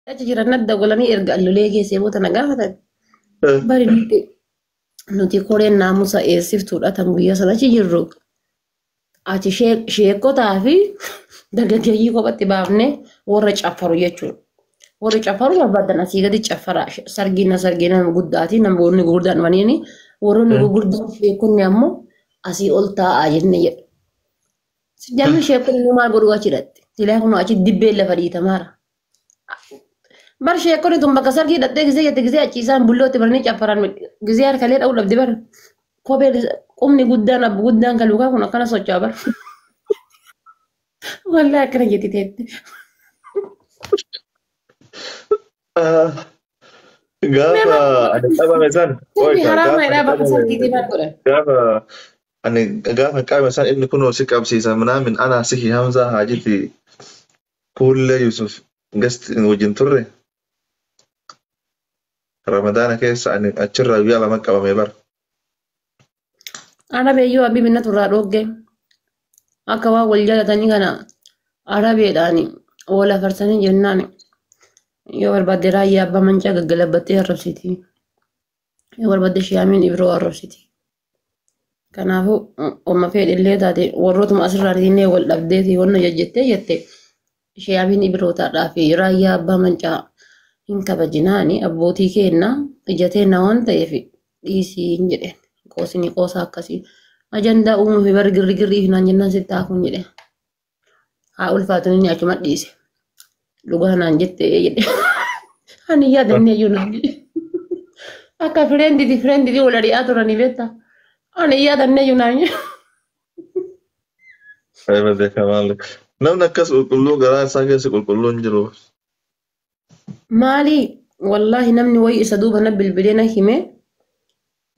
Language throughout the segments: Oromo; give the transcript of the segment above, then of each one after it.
achi jiran nadda golanii erga allolee geessee booda na gaafatan. Eh, Bari nuti koreen naamusa eessiftuudha tan guyyaa sana achi jirru. Achi sheekotaa fi dargaggeeyyii kophatti baafnee warra caffaru jechuudha. Warri caffaru barbaadan asii gadi caffara. Sargiin nama guddaati namoonni gurguddaan maniini. Warroonni gurguddaan sheekonni ammoo asii ol taa'aa jenne jedhu. Jarri sheekonni maal godhuu achi hidhatte. Silaa kun achi dibbeen lafa dhiitamaara. Bar sheekonni tun bakka sargii hidhattee gisee jette gisee achiisaan bullootti baranii caffaran gisee harkalee dha'uu dhabde bara. Kopheen qubni guddaan abbu guddaan kan lukaa kun akkana socho'aa bara. Wallee akkana jetti teetti. ah, Gaafa ani qabame san Sirbi oita haraama gaafa ani jedhaa bakka qabame sargiitii maal godhan? gaafa ani gaafa qabame san inni kunoo si qabsiisa minaamin anaa sihi Hamzaa Haajiti Kuullee Yusuf gasti wajjin turre Ramadaana keessa ani achirraa guyyaa lama qabame bara. Arabeeyyoo abbii minna turraa dhoggee akka waan wal jaalatanii kana arabeedhaan wal afarsanii jennaan yoo barbaadde raayyaa abbaa mancaa gaggalabattee arrabsiti. Yoo barbaadde shiyaamiin ibiroo arrabsiti. Kanaafuu omma fedhillee taate warrootuma asirraa dhiinee wal dhabdeeti wanna jajjettee jette shiyaamiin ibirootaadhaa fi raayyaa abbaa mancaa hin kabajinaani abbootii keenna ijateenna waan ta'eef dhiisii hin jedheen. Qoosni qoosaa akkasii ajandaa uumuu fi bari girrii fi naan jennaan sitti hafuun jedhe haa ulfaatu inni achuma dhiise dhugaa naan jette jedhe ani yaadannee iyyuu naan jedhe akka fireenditi wal ari'aa turanii beektaa ani yaadannee iyyuu naan jedhe. Ayma beekamaa namni akkas qulqulluu garaa isaa keessa qulqulluu hin jiru. Maalii wallaahi namni wayii isa duuba na bilbilee na hime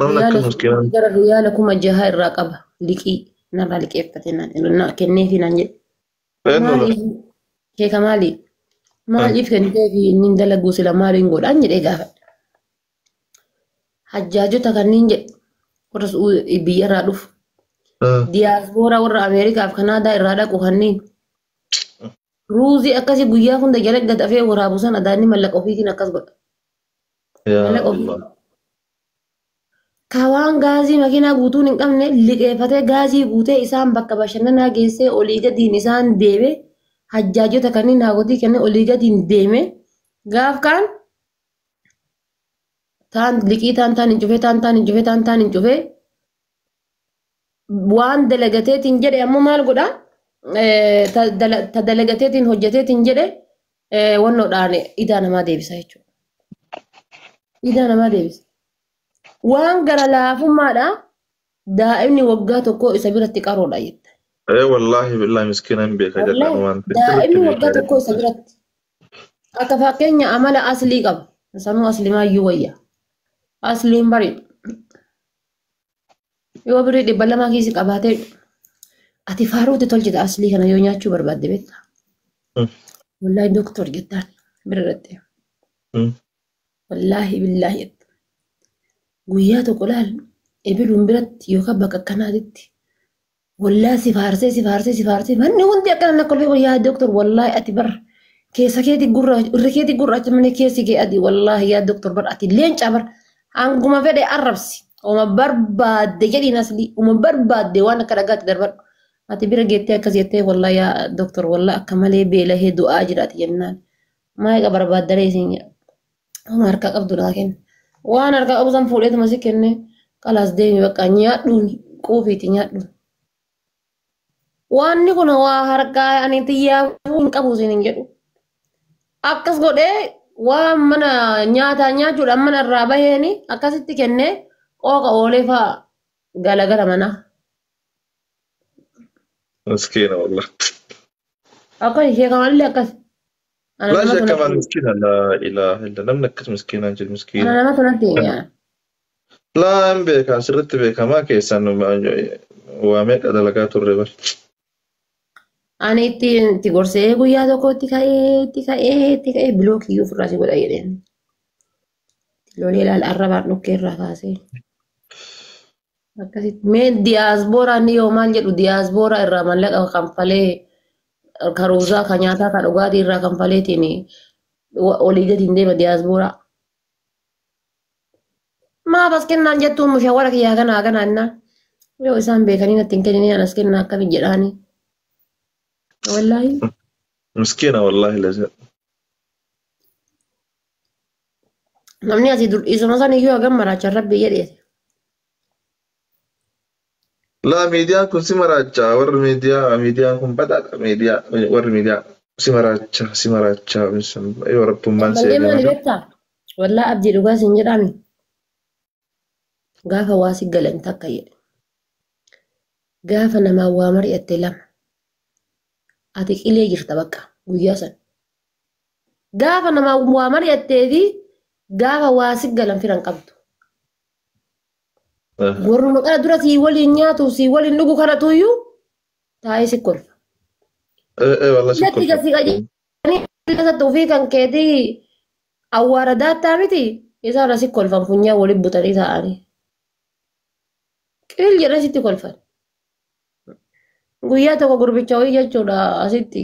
Namni akkas miskiinaan gara riyaala 6,000 irraa qaba liqii narraa liqeeffate na kenneefi naan jedhe. eenyudha? Maaliif keeka maalii maaliif kennitee fi inni dalaguu sila maaliin godhaan jedhee gaafadha. Hajjaajota kanneen jedhe warra biyyarraa dhufu diyaasbooraa warra Ameerikaaf Kanaadaa irraa dhaqu kanneen ruuzii akkasii guyyaa hunda jala gadafee waraabu sana adaanni mallaqa ofiitiin akkas godha. Yaa Mallaqa Allah. ofii. Kawaan gaazii makiinaa guutuun hin qabne liqeeffatee gaazii guutee isaan bakka bashannanaa geessee olii gadiin isaan deeme hajjaajota kanneen naagotii kennee olii gadiin deeme gaaf kaan taan liqii taan hin cufee waan dalagateetiin jedhe ammoo maal godhaa ta dalagateetiin hojjeteetiin jedhe wannoodhaan idaa namaa deebisa jechuudha. Idaa namaa deebisa. Waan gara laafummaadha daa'imni waggaa tokko isa biratti qaroodha jette. Wallaahi billahi miskiinaan beeka jedhan waan Daa'imni waggaa tokko isa biratti akka fakkeenya amala aslii qaba. Sanuu aslimaayyuu wayya. Asliin bari yoo birii 200 kiisi qabaatee ati faaruutti tolchita aslii kana yoo nyaachuu barbaadde beekta. Wallaahi doktor jettaan bira irratti. Wallaahi billaahi guyyaa tokko laal ebiluun biratti yookaan bakka akkanaatitti wallaahi si faarsee manni hundi akkana na kolfee yaa doktor wallaahi ati bar keessa keeti gurraacha malee keessi kee adi wallaahi yaa doktor bar ati leencaa bar hanguma fedhe arrabsi uma barbaadde jedhiin aslii uma barbaadde waan akka dhagaatti darbadhu ati bira geettee akkas jettee wallaahi yaa doktor wallaahi akka malee beelahee du'aa jiraati jennaan maayiqa barbaaddaree isin uma harkaa qabdu naa kenna. Waan harkaa qabu san fuudheetuma si kenne qalaas deemi bakka nyaadhuun quufiiti nyaadhuun. Waanni kun waa harkaa ani xiyyaa hin qabu isin hin jedhu. Akkas godhee waan mana nyaataa nyaachuudhaan mana irraa baheeni akkasitti kennee qooqa oolee fa'aa galagala manaa. Miskiina wallah. Akka ishee kamallee akkas. لا شك كمان مسكينة لا إله إلا namni akkas miskiinaan jiru miskiina. Ana nama sanatti himee. Laa hin beekaa sirriitti beekamaa keessaan waa meeqa dalagaa turre bar. Ani itti gorsee guyyaa tokko itti ka'ee bilookiyyuu ofirraa si godha jedheen. Lolee ilaala arrabaan dhukkee irraa kaasee. Akkasitti mee diyaasbooraa inni yoo maal jedhu diyaasbooraa irraa mallaqa kanfalee karuusaa kan nyaataa kan dhugaatii irraa kanfaleetiin olii gadi hin deema diyaasbooraa. Maa bas kennaan jettuun mushawara kiyyaa kanaa kanaa innaan. Yoo isaan beekanii natti hin kennine anas kennaa akkamiin jedhaanii. Wallaahi. مسكينة والله لازم. Namni asii dur isuma san iyyuu hagam maraachaan rabbi jedheeti. لا ميديا كن سمراجة ور ميديا كن بدأ ميديا ور ميديا سمراجة بسم أيوة رب من Ballee maali سيدنا beektaa? Wallaa abdii dhugaa sin jedhami. Gaafa waa si galan takka jedhe. Gaafa namaa waa mari'atte lama. Ati qilee jirta bakka guyyaa san. Gaafa namaa waa mari'attee fi gaafa waa si galan firan qabdu. Warruma kana dura sii waliin nyaatu sii waliin dhugu kanatu iyyuu taa'ee si kolfa. والله Latti شكرا gasi qajeelanii keessatti ofii kan keetii awwaara daattaa miti isaan asi kolfan funyaa waliin butanii taa'anii. Qil jedhee sitti kolfan. Guyyaa tokko gurbicha wayii jechuudha asitti.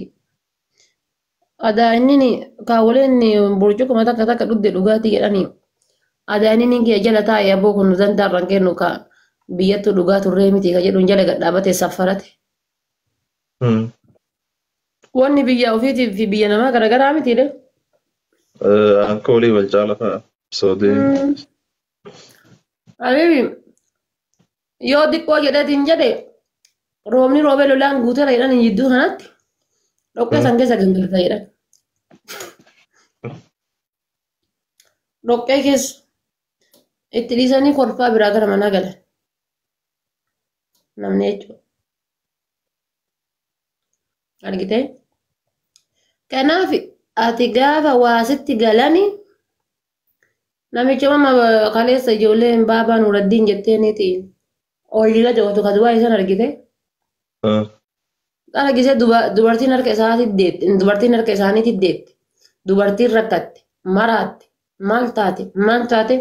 Adaa inni kaawwaleen burcuquma takka takka dhugde dhugaatii jedhanii. Adaa inni kee jala taa'ee aboo kun dandaarraan kennu ka biyyattuu dhugaa turree miti ka jedhuun jala gad dhaabatee saffarate. Wanni biyya ofiitii fi biyya namaa garaagaraa mitiidha. أنكولي والجالة سعودي Habibi yoo xiqqoo jedhatiin jedhe roobni roobee lolaan guuteera jedhan jidduu kanatti dhoqqee san keessa gangalta jedhan. Dhoqqee keessa itti dhiisanii kolfaa biraa gara manaa galan. Namni jechuudha. Argitee? Kanaaf ati gaafa waasitti galani namicha mama kaleessa ijoolleen baabaa nuuraddiin jetteeniiti oolila jootu ka du'aa isan argite. Argise dubartiin harka isaaniitti deetti. Dubartiin rakkatte, maraatte, maal taate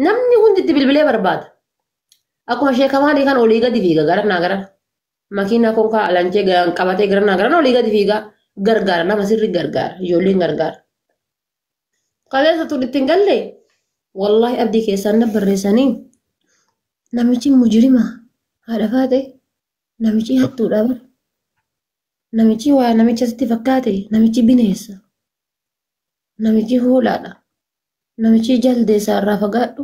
namni hundi itti bilbilee barbaada. Akkuma sheekamaalii kan olii gadi fiiga garanaa garan. Makiinaa kun kaalanchee qabatee garanaa garan olii gadi fiigaa gargaara nama sirri gargaara ijoolleen gargaara. Kaleessa tun ittiin galle wallahi abdii keessaan na barreessanii namichi mujrima haadha faate namichi hattuudha bara. Namichi waa namicha sitti fakkaate namichi bineessa. Namichi hoolaadha. Namichi jaldeessaa irraa fagaadhu.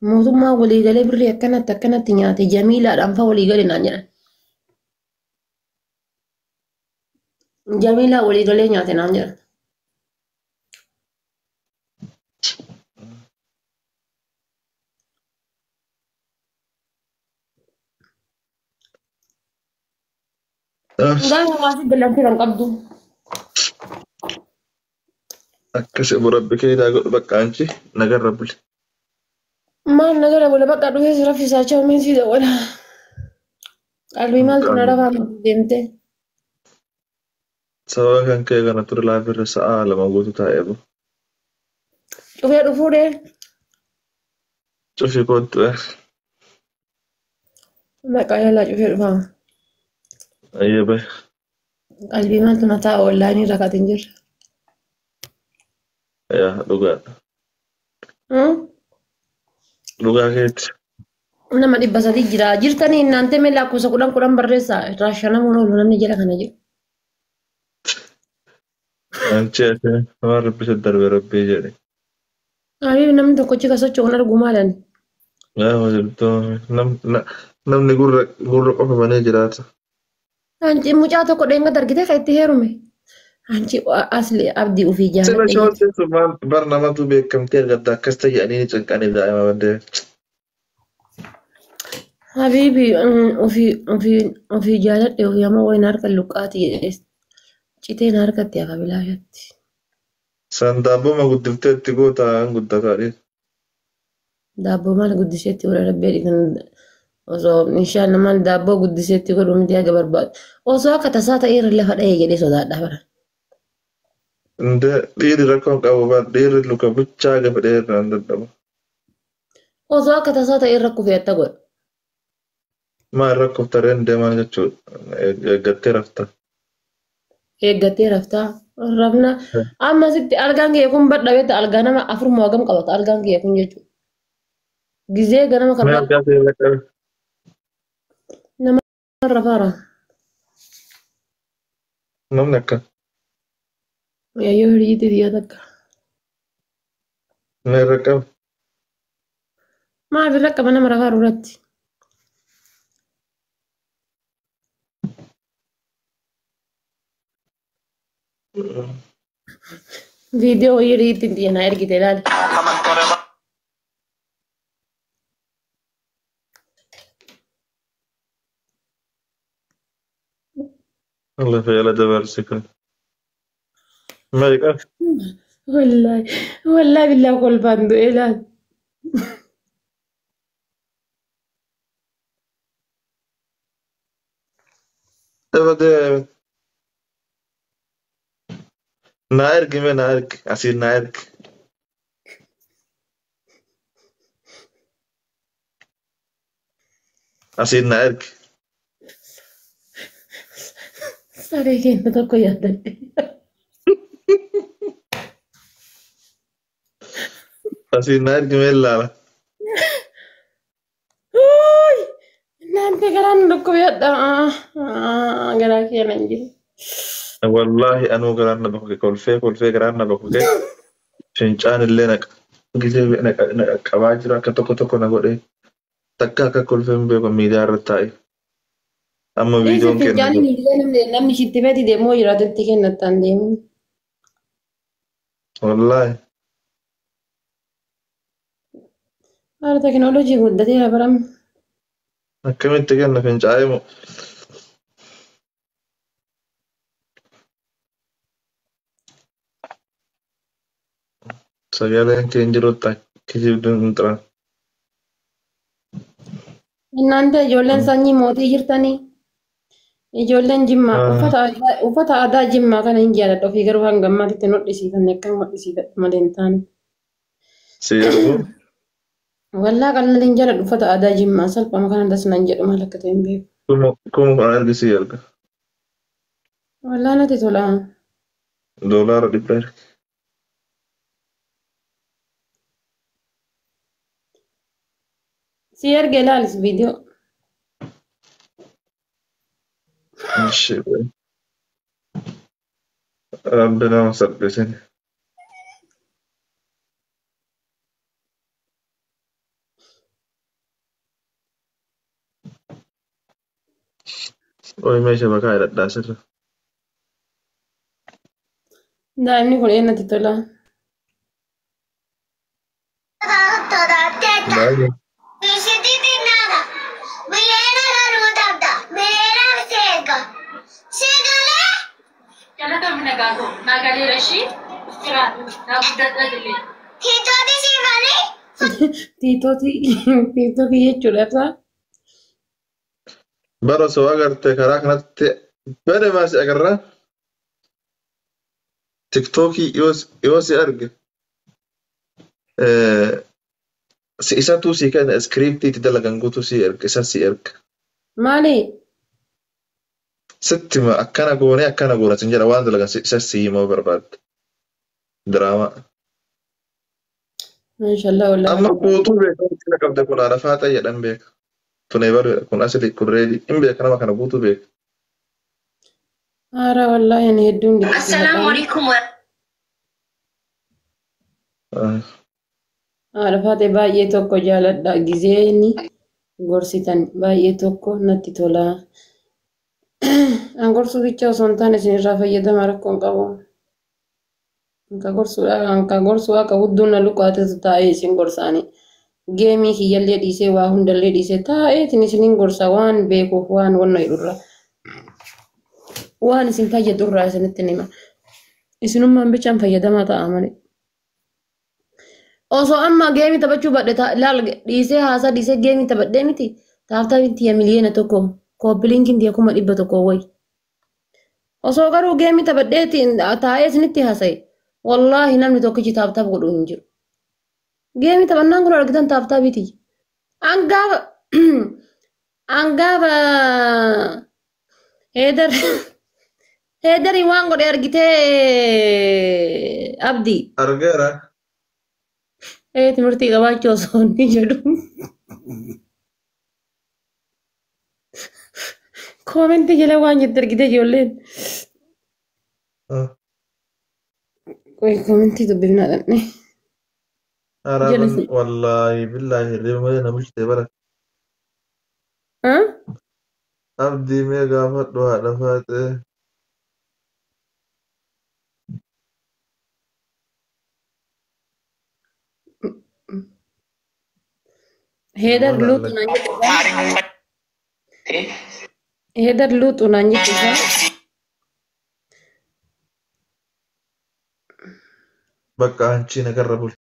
Mootummaa waliigalee birrii akkanatti nyaate jamiilaadhaan fa waliigalee naan jedhan. Jamiilaa waliigalee nyaate naan jedhan. Gaafa waasi galanti kan qabdu. أكسب ربك إذا قلت بقى أنت نقرب لي Maal nagara bula bakka dhufee si raffisaa jiru miti wala. Qalbii maaltu na rafaa deemte. سواء كان كي كانت ترى لا في الرسالة لما قلت تايبه Dhufee dhufuudhee شوفي كنت maqaa yaalaa dhufee dhufaa. أيبه Qalbii maaltu na ta'a wallaanii rakkatiin jirra. يا لغا كيت Nama 300 jira. Jirtanii innaantee mee lakkoofsa 10 barreessaa irraa shanamuun oolu namni jala kana jiru. أنت ما ربي تدرب ربي جري Habibi namni tokkochi ka socho'uun argu maalan. يا وجبتو نم نقول قفا بني جرات Anci mucaa tokko dheenga dargitee ka itti heerume. Anci asli abdii ofii سيما jaaladhe. شو سيما برنامج بكم تير غدا كستي يعني تنقاني دائما بدي Habibi ofii jaaladhe ofii amma wayin harka luqqaati jedhees. Citeen harkatti hafa bilaashatti. سندابو ما قد فتت تقوتا قد تاريخ Daabboo maal guddiseetti godha rabbeedhi kan osoo inshaan maal daabboo guddiseetti godhu miti haga barbaadu. Osoo akka tasaa ta'e irra lafa dha'ee jedhee sodaadha bara. dhiirri rakkoon qabu baat dhiirri luka buchaa gafa dheeraan dadhaba Osoo akka tasaa ta'e irra kufeetta godha. maal rakkoof tareen deemaa jechuudha eeggattee rafta Eeggattee raftaa Rabna amma sitti argaan kee kun badhabeetta argaa nama afur moo hagam qabata argaan kee kun jechuudha. Gizee ganama ما karraa أرجع في لك nama rafaara. نمنك Yayyoo hiriyyiti biyya takka. ما يركب Maaf irra qaba nama rafaaru irratti. Viidiyoo wayii hiriyyittiin xiyyanaa ergite ilaali. الله في على دبر سكن ما يقف Wallaahi wallaahi billaa kolfaan du'e ilaali. أبدا نايرك ما نايرك أصير نايرك أصير نايرك Saree keenya tokko yaadadhe. أصير نايرك ما لا Naante garaan tokko yaadda. Garaa keenya hin jiru. والله أنا قررنا بخوك كل في قررنا بخوك فنجان اللي نك جزء نك كواجرا كتوكو نقول إيه تكا كل فيلم بيكون ميدار التاي أما Eessa فيديو fincaanii كان miidhagina namni shitti feeti deemoo jiraatetti kennattaan deemu. والله Haala teekinooloojii guddateera baram. أكملت كنا فنجاي سجالين كينجرو تاك كيجي بدون ترى Inaante ijoolleen sanyii mootii jirtanii. Ijoolleen jimmaa uffata aadaa jimmaa kana hin jaalladha ofii garuu hanga ammaatitti hin hodhisiifanne akkam hodhisiifadhu malee hin taane. سيربو Wallaa qal'aan hin jaalladhu uffata aadaa jimmaa salphama kana dasnaan jedhu maal akka ta'e hin beeku. كم أنا أرجع سيرك Wallaa natti tola. دولار دبر Si erga ilaalis viidiyoo. ماشي ربنا ما سبسني وي ماشي بكاي داسر Daa'imni kun eenyatti tola. باي Tiitootii jechuudha ibsaa. برا سو أجرت كراك نت بني ما سي أجرا تيك توكي يوس أرج سيسا تو سي كان سكريبتي تدل كان قوتو سي أرج إسا سي أرج Maali? ست ما أكنا قونا تنجرا وان دلقا إسا سي ما برباد دراما Maashaallah wallaahi. أما قوتو بيك كنا قبل كنا عرفات أي دم بيك تنيبر كنا أسلي كوريدي إم بيك أنا ما كنا قوتو بيك Haara wallaahi ani hedduun Assalamu alaikum. haadha faate baay'ee tokko jaaladha gizeeni gorsitan baay'ee tokko natti tola. An gorsuu bicha osoo hin taane isinirraa fayyadama rakkoon qabu. Anka gorsuu akka hudduun na luqaatetu taa'ee isin gorsaanii. Geemii kiyyallee dhiisee waa hundallee dhiisee taa'eetiin isinin gorsa waan beekuuf waan wanna jedhurra. Waan isin fayyadurraa isinitti nima. Isinummaan bichaan fayyadamaa ta'a malee. Osoo amma geemii taphachuu badhe laal dhiisee haasaa dhiisee geemii taphadhee miti taaftaa bintiya miliyoona tokko kooppilinkiin tiya 100,000 wayi. Osoo garuu geemii taphadheetiin taa'ee isinitti haasa'e wallaahi namni tokkichi taaftaaf godhu hin jiru. Geemii taphannaan kun argitan taaftaa biti. Angaafa heedar Heedari waan godhe argitee abdii. Argeera. Timirtii qabaachuu osoo inni jedhu. Koomentii jala waan jette argitee ijoolleen. Koomentii dubbifnaa dhabne. Araaban wallaahi billaahi hirriba malee na bulchite bara. Abdii mee gaafadhu haadha faatee. Heedar luutu naan jedhu. Heedar luutu naan jedhu. Bakka hanchi nagarra bulche.